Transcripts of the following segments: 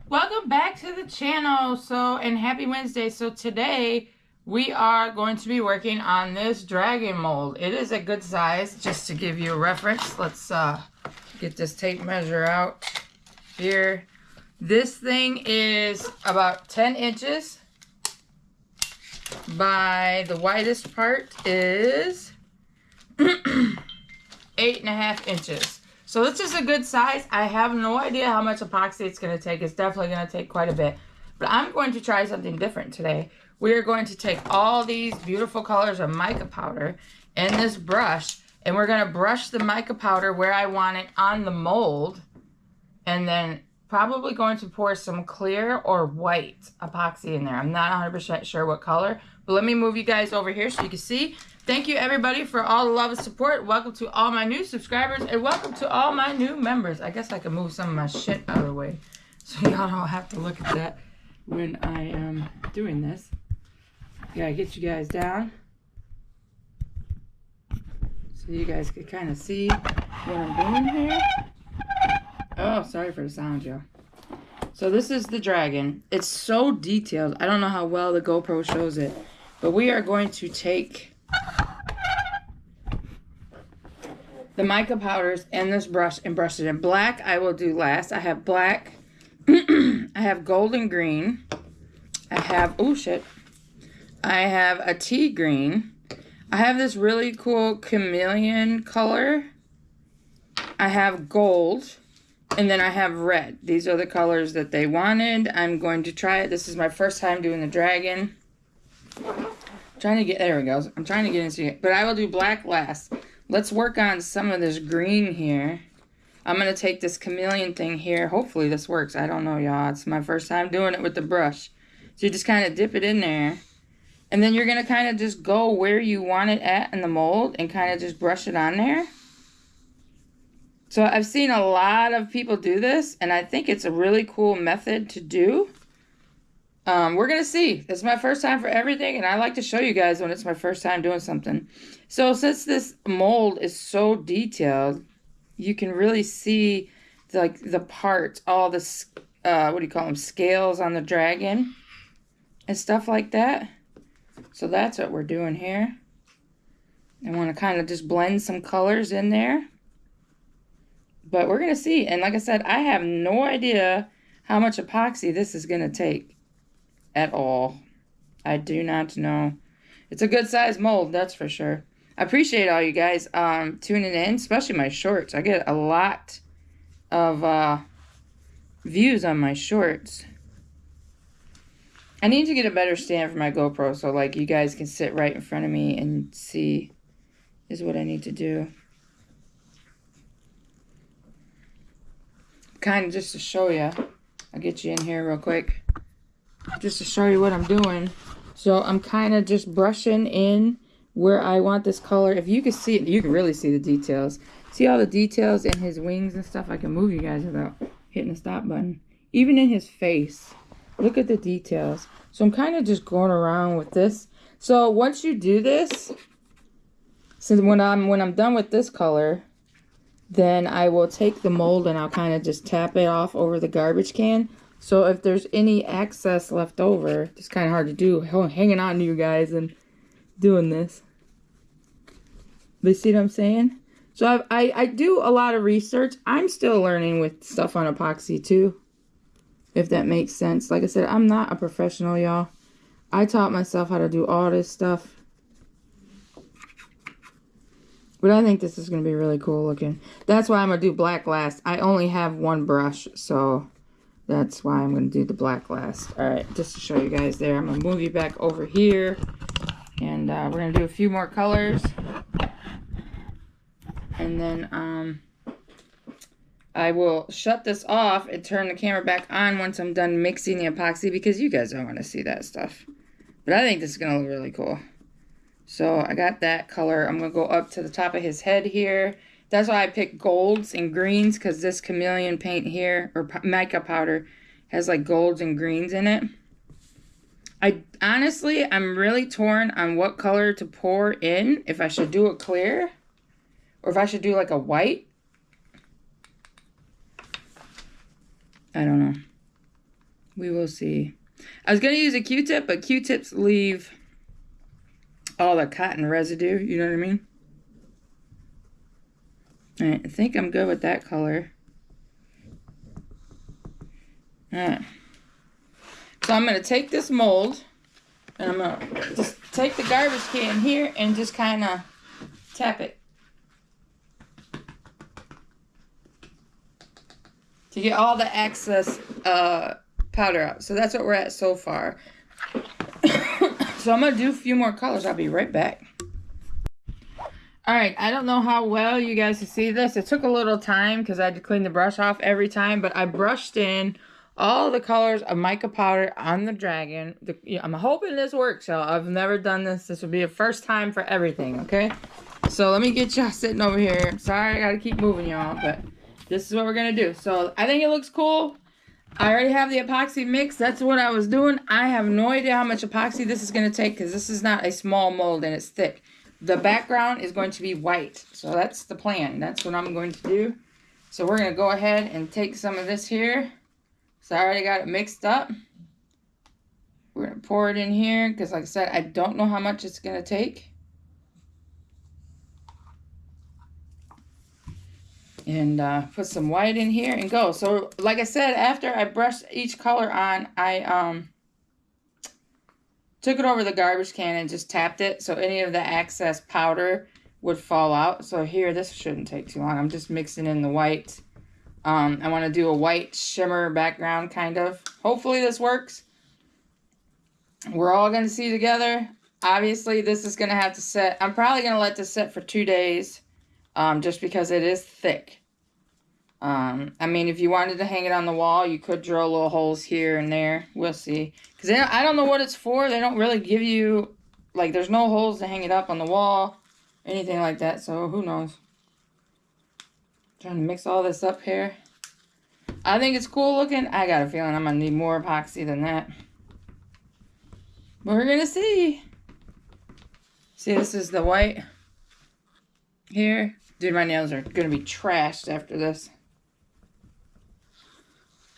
Welcome back to the channel. And happy Wednesday. So today we are going to be working on this dragon mold. It is a good size, just to give you a reference. Let's get this tape measure out here. This thing is about 10 inches by the widest part is 8.5 inches. So this is a good size. I have no idea how much epoxy it's going to take. It's definitely going to take quite a bit. But I'm going to try something different today. We are going to take all these beautiful colors of mica powder and this brush, and we're going to brush the mica powder where I want it on the mold, and then probably going to pour some clear or white epoxy in there. I'm not 100% sure what color, but let me move you guys over here so you can see. Thank you, everybody, for all the love and support. Welcome to all my new subscribers, and welcome to all my new members. I guess I can move some of my shit out of the way so y'all don't have to look at that when I am doing this. Gotta get you guys down so you guys can kind of see what I'm doing here. Oh, sorry for the sound, y'all. So this is the dragon. It's so detailed. I don't know how well the GoPro shows it, but we are going to take the mica powders and this brush and brush it in. Black I will do last. I have black. I have golden green. I have, oh shit. I have a tea green. I have this really cool chameleon color. I have gold. And then I have red. These are the colors that they wanted. I'm going to try it. This is my first time doing the dragon. Trying to get, there we go. I'm trying to get into it. But I will do black last. Let's work on some of this green here. I'm going to take this chameleon thing here. Hopefully this works. I don't know, y'all. It's my first time doing it with the brush. So you just kind of dip it in there. And then you're going to kind of just go where you want it at in the mold and kind of just brush it on there. So I've seen a lot of people do this, and I think it's a really cool method to do. We're going to see. This is my first time for everything, and I like to show you guys when it's my first time doing something. So since this mold is so detailed, you can really see the parts, all the, what do you call them, scales on the dragon and stuff like that. So that's what we're doing here. I want to kind of just blend some colors in there. But we're going to see. And like I said, I have no idea how much epoxy this is going to take at all. I do not know. It's a good size mold, that's for sure. I appreciate all you guys tuning in, especially my shorts. I get a lot of views on my shorts. I need to get a better stand for my GoPro so like you guys can sit right in front of me and see is what I need to do. Kind of just to show you. I'll get you in here real quick. Just to show you what I'm doing. So I'm kind of just brushing in where I want this color. If you can see it, you can really see the details. See all the details in his wings and stuff? I can move you guys without hitting the stop button. Even in his face. Look at the details. So I'm kind of just going around with this. So once you do this, since when I'm done with this color, then I will take the mold and I'll kind of just tap it off over the garbage can. So if there's any excess left over, it's kind of hard to do, hanging on to you guys and doing this. But see what I'm saying? So I do a lot of research. I'm still learning with stuff on epoxy too, if that makes sense. Like I said, I'm not a professional, y'all. I taught myself how to do all this stuff. But I think this is going to be really cool looking. That's why I'm going to do black last. I only have one brush, so that's why I'm going to do the black last. Alright, just to show you guys there. I'm going to move you back over here. And we're going to do a few more colors. And then I will shut this off and turn the camera back on once I'm done mixing the epoxy, because you guys don't want to see that stuff. But I think this is going to look really cool. So I got that color. I'm going to go up to the top of his head here. That's why I picked golds and greens, because this chameleon paint here, or mica powder, has like golds and greens in it. Honestly, I'm really torn on what color to pour in. If I should do it clear, or if I should do like a white. I don't know. We will see. I was going to use a Q-tip, but Q-tips leave all the cotton residue. You know what I mean? All right, I think I'm good with that color. All right. So I'm going to take this mold, and I'm going to just take the garbage can here and just kind of tap it to get all the excess powder out. So that's what we're at so far. So I'm going to do a few more colors. I'll be right back. Alright, I don't know how well you guys can see this. It took a little time because I had to clean the brush off every time, but I brushed in all the colors of mica powder on the dragon. I'm hoping this works, y'all. I've never done this. This will be a first time for everything, okay? So let me get y'all sitting over here. Sorry, I gotta keep moving, y'all, but this is what we're gonna do. So I think it looks cool. I already have the epoxy mix. That's what I was doing. I have no idea how much epoxy this is gonna take because this is not a small mold and it's thick. The background is going to be white. So that's the plan. That's what I'm going to do. So we're going to go ahead and take some of this here. So I already got it mixed up. We're going to pour it in here because like I said, I don't know how much it's going to take. And put some white in here and go. So like I said, after I brushed each color on, I took it over the garbage can and just tapped it so any of the excess powder would fall out. So here, this shouldn't take too long. I'm just mixing in the white. I want to do a white shimmer background, kind of. Hopefully this works. We're all going to see together. Obviously, this is going to have to set. I'm probably going to let this set for 2 days just because it is thick. I mean, if you wanted to hang it on the wall, you could drill little holes here and there. We'll see. Because I don't know what it's for. They don't really give you, like, there's no holes to hang it up on the wall. Anything like that. So, who knows. Trying to mix all this up here. I think it's cool looking. I got a feeling I'm going to need more epoxy than that. But we're going to see. See, this is the white here. Dude, my nails are going to be trashed after this.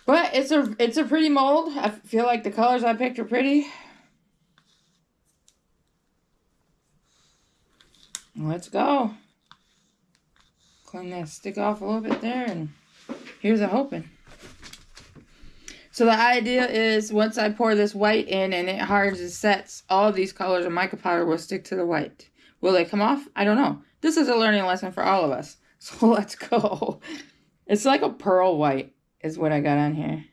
But it's a pretty mold. I feel like the colors I picked are pretty. Let's go. Clean that stick off a little bit there, and here's a hoping. So the idea is once I pour this white in and it hardens and sets, all of these colors of mica powder will stick to the white. Will they come off? I don't know. This is a learning lesson for all of us. So let's go. It's like a pearl white is what I got on here.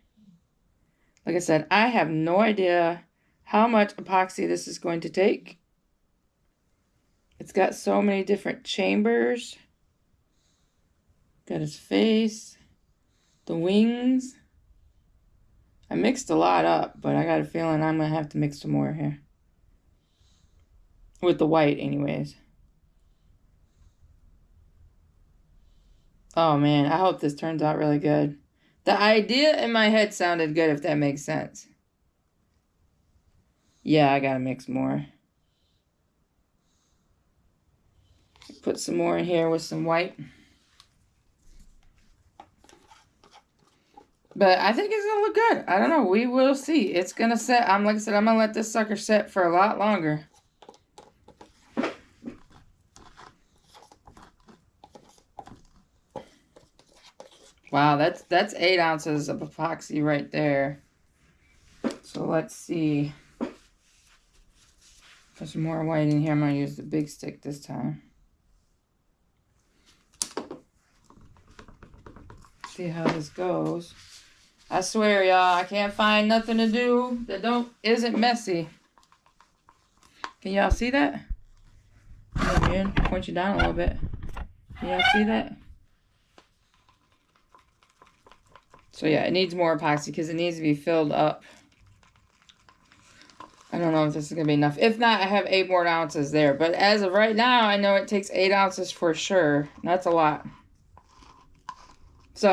Like I said, I have no idea how much epoxy this is going to take. It's got so many different chambers. Got his face, the wings. I mixed a lot up, but I got a feeling I'm going to have to mix some more here. With the white anyways. Oh man, I hope this turns out really good. The idea in my head sounded good, if that makes sense. Yeah, I gotta mix more. Put some more in here with some white. But I think it's gonna look good. I don't know. We will see. It's gonna set. Like I said, I'm gonna let this sucker set for a lot longer. Wow, that's 8 ounces of epoxy right there. So let's see. Put some more white in here. I'm gonna use the big stick this time. See how this goes. I swear, y'all, I can't find nothing to do that isn't messy. Can y'all see that? Come in, point you down a little bit. Can y'all see that? So yeah, it needs more epoxy because it needs to be filled up. I don't know if this is going to be enough. If not, I have 8 more ounces there. But as of right now, I know it takes 8 ounces for sure. That's a lot. So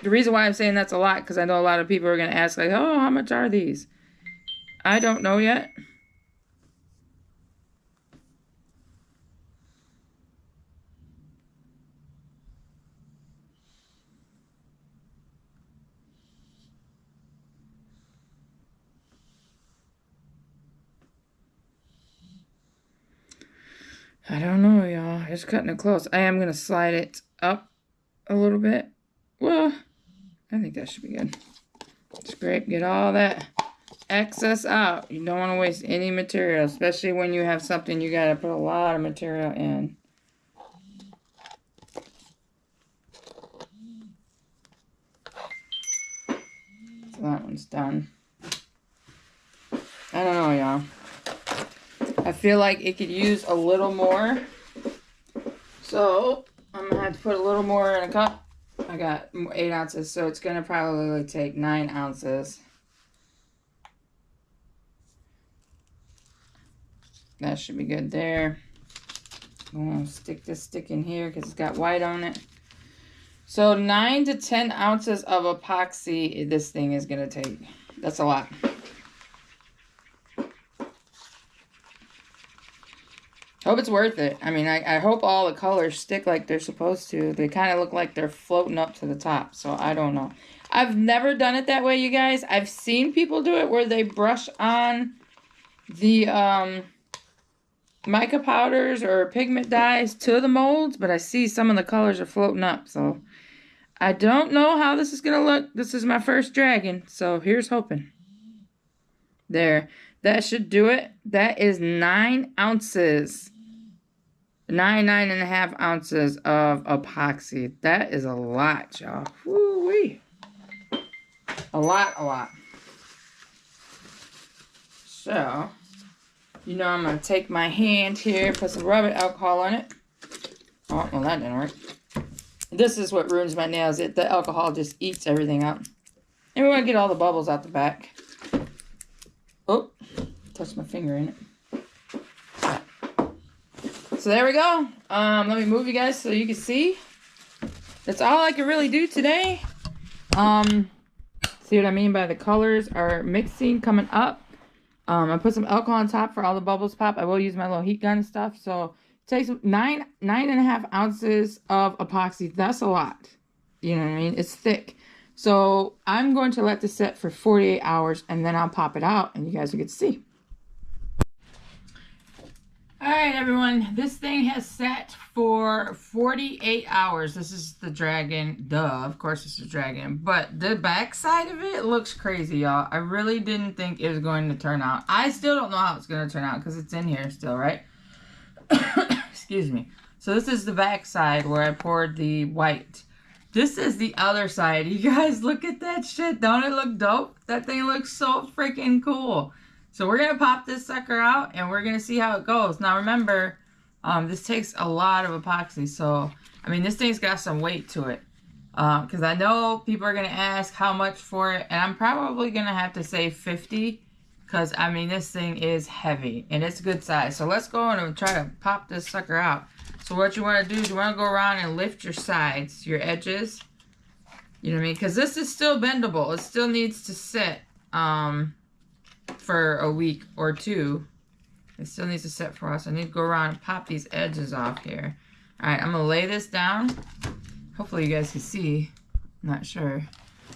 the reason why I'm saying that's a lot, because I know a lot of people are going to ask, like, oh, how much are these? I don't know yet. I don't know, y'all. It's cutting it close. I am going to slide it up a little bit. Well, I think that should be good. Scrape, get all that excess out. You don't want to waste any material, especially when you have something you got to put a lot of material in. So that one's done. I don't know, y'all. I feel like it could use a little more. So I'm going to have to put a little more in a cup. I got 8 ounces, so it's going to probably take 9 ounces. That should be good there. I'm going to stick this stick in here because it's got white on it. So 9 to 10 ounces of epoxy this thing is going to take. That's a lot. Hope it's worth it. I mean, I hope all the colors stick like they're supposed to. They kind of look like they're floating up to the top, so I don't know. I've never done it that way, you guys. I've seen people do it where they brush on the mica powders or pigment dyes to the molds, but I see some of the colors are floating up, so I don't know how this is going to look. This is my first dragon, so here's hoping. There. That should do it. That is 9 ounces. 9.5 ounces of epoxy. That is a lot, y'all. Woo-wee. A lot. So, you know I'm going to take my hand here, put some rubbing alcohol on it. Oh, well, that didn't work. This is what ruins my nails. The alcohol just eats everything up. And we want to get all the bubbles out the back. Oh, touched my finger in it. So there we go. Let me move you guys so you can see. That's all I can really do today. See what I mean by the colors are mixing, coming up. I put some alcohol on top for all the bubbles pop. I will use my little heat gun and stuff. So it takes 9.5 ounces of epoxy. That's a lot. You know what I mean? It's thick. So I'm going to let this set for 48 hours and then I'll pop it out and you guys will get to see. Alright everyone, this thing has set for 48 hours. This is the dragon. Duh, of course it's a dragon. But the back side of it looks crazy, y'all. I really didn't think it was going to turn out. I still don't know how it's going to turn out because it's in here still, right? Excuse me. So this is the back side where I poured the white. This is the other side. You guys, look at that shit. Don't it look dope? That thing looks so freaking cool. So we're going to pop this sucker out and we're going to see how it goes. Now remember, this takes a lot of epoxy. So, I mean, this thing's got some weight to it. Because I know people are going to ask how much for it. And I'm probably going to have to say 50. Because, I mean, this thing is heavy. And it's good size. So let's go and try to pop this sucker out. So what you want to do is you want to go around and lift your sides, your edges. You know what I mean? Because this is still bendable. It still needs to sit for a week or two. It still needs to sit for us. I need to go around and pop these edges off here. Alright, I'm going to lay this down. Hopefully you guys can see. I'm not sure.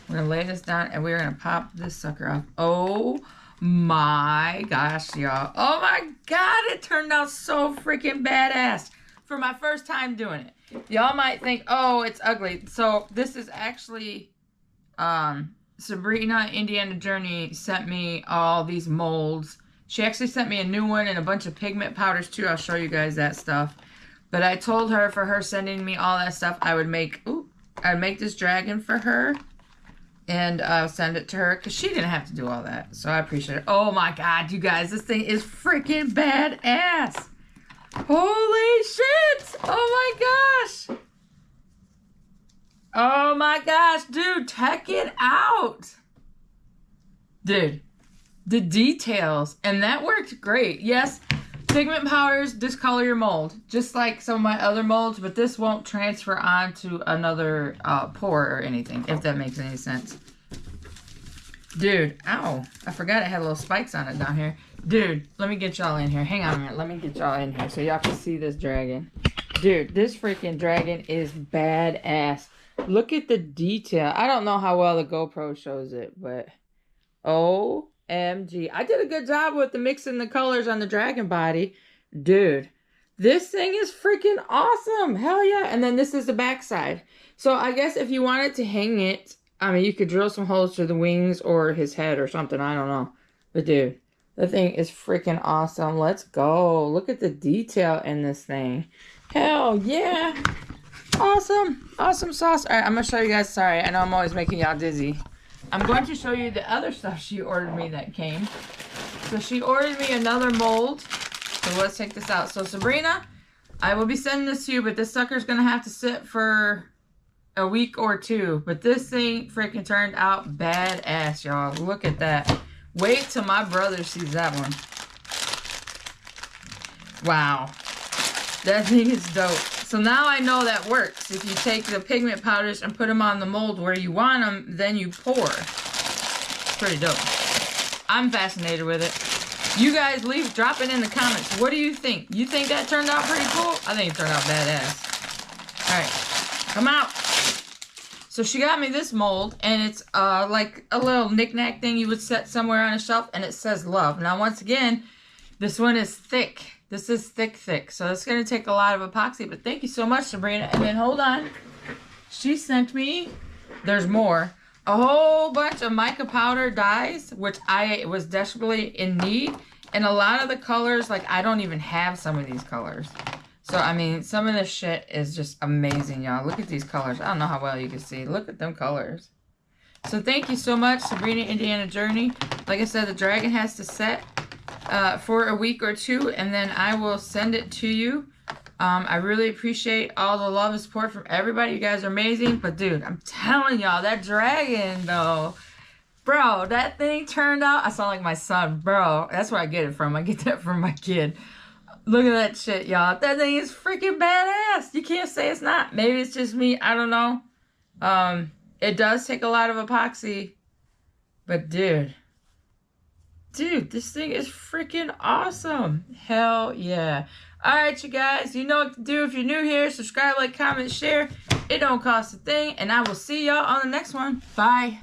We're going to lay this down and we're going to pop this sucker off. Oh my gosh, y'all. Oh my god, it turned out so freaking badass. For my first time doing it. Y'all might think, oh, it's ugly. So this is actually Sabrina, Indiana Journey, sent me all these molds. She actually sent me a new one and a bunch of pigment powders too. I'll show you guys that stuff. But I told her for her sending me all that stuff, I would make, I'd make this dragon for her. And send it to her because she didn't have to do all that. So I appreciate it. Oh my god, you guys, this thing is freaking badass. Holy shit! Oh my gosh! Oh my gosh, dude, check it out! Dude, the details, and that worked great. Yes, pigment powders discolor your mold, just like some of my other molds, but this won't transfer onto another pour or anything, if that makes any sense. Dude, ow, I forgot it had little spikes on it down here. Dude, let me get y'all in here. Hang on a minute. Let me get y'all in here so y'all can see this dragon. Dude, this freaking dragon is badass. Look at the detail. I don't know how well the GoPro shows it, but OMG. I did a good job with the mixing the colors on the dragon body. Dude, This thing is freaking awesome. Hell yeah. And then this is the back side. So I guess if you wanted to hang it, I mean, you could drill some holes through the wings or his head or something. I don't know. But dude, the thing is freaking awesome. Let's go. Look at the detail in this thing. Hell yeah. Awesome. Awesome sauce. All right, I'm going to show you guys. Sorry, I know I'm always making y'all dizzy. I'm going to show you the other stuff she ordered me that came. So she ordered me another mold. So let's take this out. So Sabrina, I will be sending this to you, but this sucker's going to have to sit for a week or two. But this thing freaking turned out badass, y'all. Look at that. Wait till my brother sees that one. Wow. That thing is dope. So now I know that works. If you take the pigment powders and put them on the mold where you want them, then you pour. Pretty dope. I'm fascinated with it. You guys drop it in the comments. What do you think? You think that turned out pretty cool? I think it turned out badass. Alright, come out. So she got me this mold, and it's like a little knick-knack thing you would set somewhere on a shelf, and it says love. Now, once again, this one is thick. This is thick. So it's going to take a lot of epoxy, but thank you so much, Sabrina. And then, hold on. She sent me, there's more, a whole bunch of mica powder dyes, which I was desperately in need. And a lot of the colors, like, I don't even have some of these colors. So, I mean, some of this shit is just amazing, y'all. Look at these colors. I don't know how well you can see. Look at them colors. So, thank you so much, Sabrina Indiana Journey. Like I said, the dragon has to set for a week or two, and then I will send it to you. I really appreciate all the love and support from everybody. You guys are amazing. But, dude, I'm telling y'all, that dragon, though, bro, that thing turned out. I sound like my son, bro. That's where I get it from. I get that from my kid. Look at that shit, y'all. That thing is freaking badass. You can't say it's not. Maybe it's just me. I don't know. It does take a lot of epoxy. But, dude, this thing is freaking awesome. Hell yeah. Alright, you guys. You know what to do. If you're new here, subscribe, like, comment, share. It don't cost a thing. And I will see y'all on the next one. Bye.